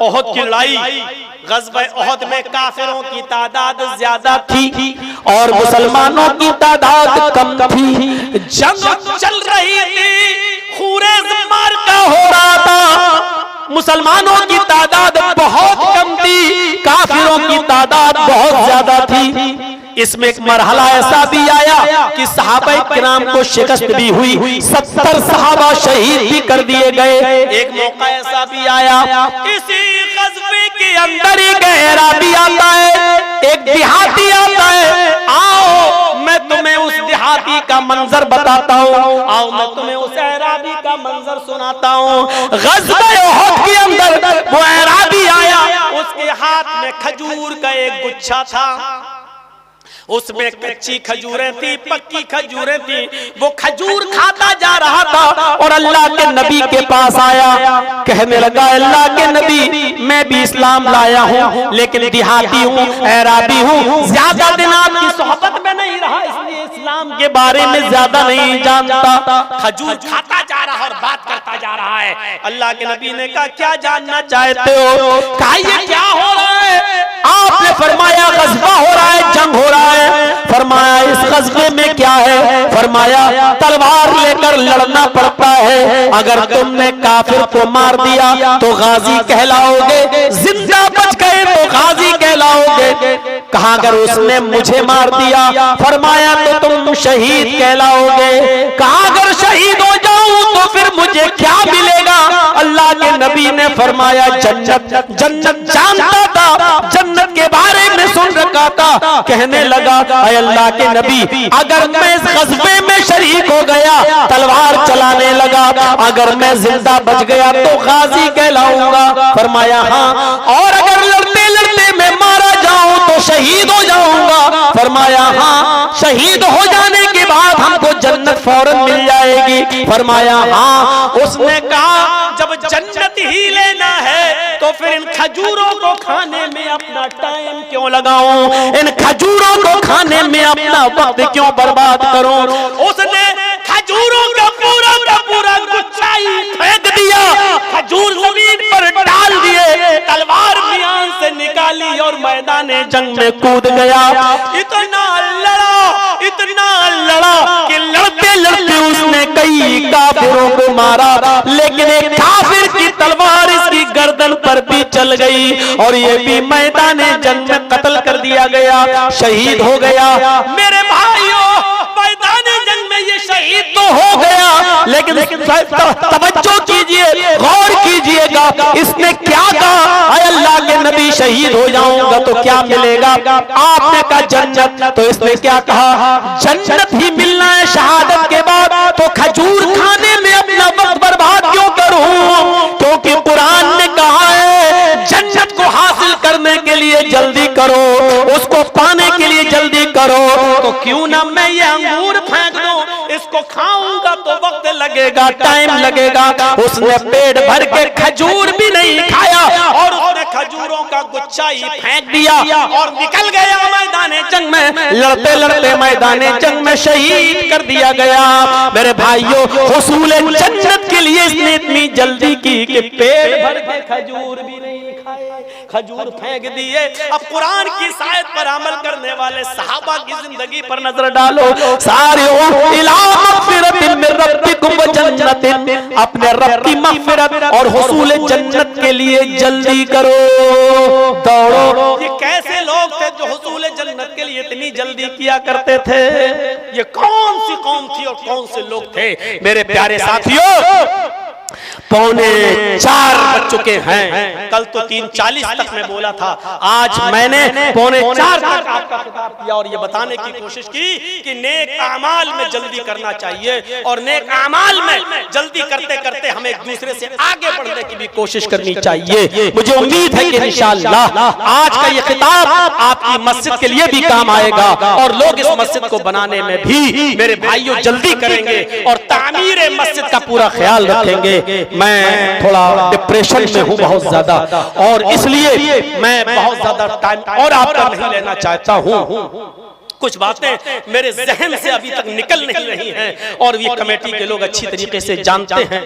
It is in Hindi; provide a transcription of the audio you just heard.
ओहद की लड़ाई, ग़ज़वा ओहद में काफिरों की तादाद ज्यादा थी और मुसलमानों की तादाद कम थी। जंग चल रही थी, खूरेज़ मार्का हो रहा था। मुसलमानों की तादाद बहुत कम थी, काफिरों की तादाद बहुत ज्यादा थी। इसमें एक मरहला ऐसा भी आया कि सहाबा किराम को शिकस्त भी हुई, 70 सहाबा शहीद भी कर दिए गए। एक मौका ऐसा भी आया, इसी ग़ज़वे के अंदर एक अराबी आता है, एक देहाती आता है। आओ मैं तुम्हें उस देहाती का मंजर बताता हूँ, आओ मैं तुम्हें उस अराबी का मंजर सुनाता हूँ। ग़ज़वा ओहद के अंदर वो अराबी आया, उसके हाथ में खजूर का एक गुच्छा था, उसमें कच्ची खजूरें थी, पक्की खजूरें थी। वो खजूर खाता जा रहा था और अल्लाह के नबी के पास आया, कहने लगा अल्लाह के नबी मैं भी इस्लाम लाया हूँ, लेकिन देहाती हूँ, अराबी हूँ, ज्यादा दिन आपकी सोहबत में नहीं रहा, इसलिए इस्लाम के बारे में ज्यादा नहीं जानता। खजूर खाता जा रहा और बात करता जा रहा है। अल्लाह के नबी ने कहा क्या जानना चाहते हो? कहा ये क्या हो रहा है? आपने फरमाया ग़ज़वा हो रहा है, जंग हो रहा है। फरमाया इस ग़ज़वे में क्या है? फरमाया तलवार लेकर लड़ना पड़ता है, अगर तुमने काफिर को मार दिया तो गाजी कहलाओगे, जिंदा बच गए तो गाजी कहलाओगे। कहा अगर उसने मुझे मार दिया, फरमाया तो तुम शहीद कहलाओगे। कहा अगर शहीद हो जाऊं तो फिर मुझे क्या मिलेगा? अल्लाह के नबी ने फरमाया जन्नत। जन्नत जानता था, जन्नत के बारे में सुन रखा था। कहने लगा अल्लाह के नबी अगर मैं इस ग़ज़वे में शरीक हो गया, तलवार चलाने लगा, अगर मैं जिंदा बच गया तो गाजी कहलाऊंगा। फरमाया हाँ, और अगर लड़ते लड़ते मैं मारा जाऊं तो शहीद हो जाऊंगा। फरमाया हाँ, शहीद हो जाने के बाद हमको जन्नत फौरन मिल जाएगी। फरमाया हाँ। उसने कहा जब जन्नत ही लेना है तो फिर इन खजूरों को खाने में अपना टाइम क्यों लगाऊं, इन खजूरों को खाने में अपना वक्त क्यों बर्बाद करूं? उसने खजूरों का पूरा गुच्छा ही फेंक दिया, खजूर जमीन पर डाल दिए, तलवार मियान से निकाली और मैदान जंग में कूद गया। इतना लड़ा कि लड़ते लड़ते उसने कई काफिरों को मारा, लेकिन एक काफिर की तलवार इसकी गर्दन पर भी चल गई और ये भी मैदान जंग में कत्ल कर दिया गया, शहीद हो गया। मेरे भाइयों मैदान जंग में ये शहीद तो हो गया, लेकिन तवज्जो कीजिए, गौर कीजिएगा, इसने क्या कहा? अल्लाह के नबी शहीद हो जाऊंगा तो क्या मिलेगा? आपने कहा जन्नत, तो इसने क्या कहा? जन्नत ही मिलना है शहादत के बाद, तो खजूर खाने में अपना वक्त बर्बाद क्यों करूं? क्योंकि कुरान ने कहा है जन्नत को हासिल करने के लिए जल्दी करो, उसको पाने के लिए जल्दी करो। तो क्यों ना मैं ये अंगूर फेंक दूं, इसको खाऊंगा तो वक्त लगेगा, टाइम लगेगा। उसने पेट भर के खजूर भी नहीं खाया और उसने खजूरों का गुच्छा ही फेंक दिया और निकल गया मैदान जंग में। लड़ते लड़ते मैदान जंग में शहीद कर दिया गया। मेरे भाइयों हुसूल जन्नत के लिए इसने इतनी जल्दी की कि पेट भर के खजूर भी नहीं खाए, खजूर फेंक दिए। अब कुरान की आयत पर अमल करने वाले सहाबा की जिंदगी पर नजर डालो। सारे अपने रब की मग़फ़िरत और हुसूल जन्नत के लिए जल्दी करो, दौड़ो। ये कैसे लोग थे जो हुसूल जन्नत के लिए इतनी जल्दी किया करते थे? ये कौन सी कौम थी और कौन से लोग थे? मेरे प्यारे साथियों 3:45 बज चुके हैं। कल तो 3:40 तक मैं बोला था, आज मैंने 3:45 तक आपका खिताब किया और ये बताने की कोशिश की कि नेक आमाल में जल्दी करना चाहिए और नेक आमाल में जल्दी करते करते हमें एक दूसरे से आगे बढ़ने की भी कोशिश करनी चाहिए। मुझे उम्मीद है कि इंशाअल्लाह आज का ये खिताब आपकी मस्जिद के लिए भी काम आएगा और लोग इस मस्जिद को बनाने में भी मेरे भाइयों जल्दी करेंगे और तामीर मस्जिद का पूरा ख्याल रखेंगे। मैं थोड़ा डिप्रेशन में हूँ बहुत ज्यादा और इसलिए मैं बहुत ज्यादा टाइम और आपका नहीं लेना चाहता हूँ। कुछ बातें मेरे जहन से अभी तक निकल नहीं रही हैं और ये कमेटी के लोग अच्छी तरीके से जानते हैं।